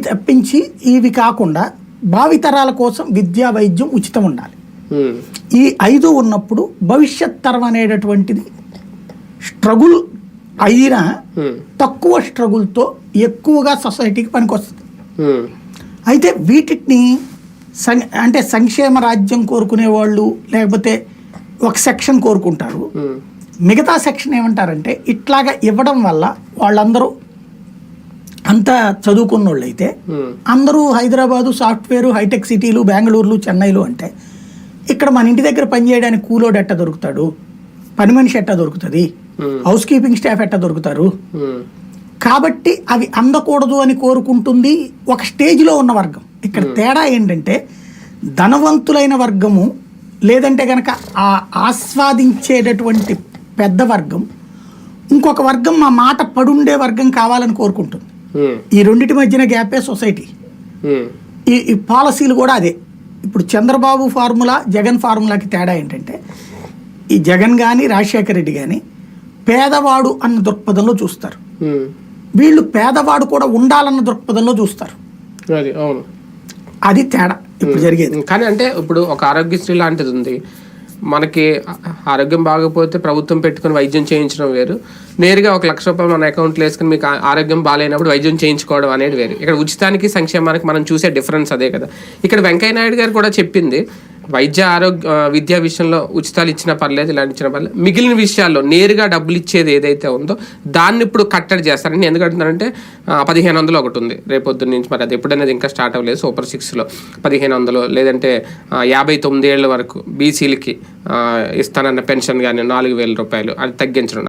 తప్పించి ఇవి కాకుండా భావితరాల కోసం విద్యా వైద్యం ఉచితం ఉండాలి. ఈ 5 ఉన్నప్పుడు భవిష్యత్ తరం అనేటటువంటిది స్ట్రగుల్ అయినా తక్కువ స్ట్రగుల్తో ఎక్కువగా సొసైటీకి పనికొస్తుంది. అయితే వీటిని అంటే సంక్షేమ రాజ్యం కోరుకునే వాళ్ళు లేకపోతే ఒక సెక్షన్ కోరుకుంటారు. మిగతా సెక్షన్ ఏమంటారంటే ఇట్లాగా ఇవ్వడం వల్ల వాళ్ళందరూ అంతా చదువుకున్న వాళ్ళు అయితే అందరూ హైదరాబాదు సాఫ్ట్వేరు హైటెక్ సిటీలు బెంగళూరులు చెన్నైలు అంటే ఇక్కడ మన ఇంటి దగ్గర పనిచేయడానికి కూలోడు ఎట్టా దొరుకుతాడు, పని మనిషి ఎట్టా దొరుకుతుంది, హౌస్ కీపింగ్ స్టాఫ్ ఎట్టా దొరుకుతారు. కాబట్టి అవి అందకూడదు అని కోరుకుంటుంది ఒక స్టేజ్లో ఉన్న వర్గం. ఇక్కడ తేడా ఏంటంటే ధనవంతులైన వర్గము లేదంటే కనుక ఆ ఆస్వాదించేటటువంటి పెద్ద వర్గం ఇంకొక వర్గం మా మాట పడుండే వర్గం కావాలని కోరుకుంటుంది. ఈ రెండింటి మధ్యన గ్యాపే సొసైటీ. ఈ పాలసీలు కూడా అదే. ఇప్పుడు చంద్రబాబు ఫార్ములా జగన్ ఫార్ములాకి తేడా ఏంటంటే ఈ జగన్ కానీ రాజశేఖర రెడ్డి కానీ పేదవాడు అన్న దృక్పథంలో చూస్తారు, వీళ్ళు పేదవాడు కూడా ఉండాలన్న దృక్పథంలో చూస్తారు. అది తేడా ఇప్పుడు జరిగేది. కానీ అంటే ఇప్పుడు ఒక ఆరోగ్యశ్రీ లాంటిది ఉంది, మనకి ఆరోగ్యం బాగపోతే ప్రభుత్వం పెట్టుకుని వైద్యం చేయించడం వేరు, నేరుగా 1 లక్ష రూపాయలు మన అకౌంట్లో వేసుకుని మీకు ఆరోగ్యం బాగాలేనప్పుడు వైద్యం చేయించుకోవడం అనేది వేరు. ఇక్కడ ఉచితానికి సంక్షేమానికి మనం చూసే డిఫరెన్స్ అదే కదా. ఇక్కడ వెంకయ్య నాయుడు గారు కూడా చెప్పింది విద్యా విషయంలో ఉచితాలు ఇచ్చినా పర్లేదు, ఇలాంటి ఇచ్చినా పర్లేదు, మిగిలిన విషయాల్లో నేరుగా డబ్బులు ఇచ్చేది ఏదైతే ఉందో దాన్ని ఇప్పుడు కట్టడి చేస్తారని. ఎందుకంటున్నారంటే 1500 ఒకటి ఉంది రేపొద్దు నుంచి, మరి అది ఎప్పుడనేది ఇంకా స్టార్ట్ అవ్వలేదు. సూపర్ 6లో 1500 లేదంటే 59 ఏళ్ళ వరకు బీసీలకి ఇస్తానన్న పెన్షన్ కానీ 4000 రూపాయలు అది తగ్గించడం.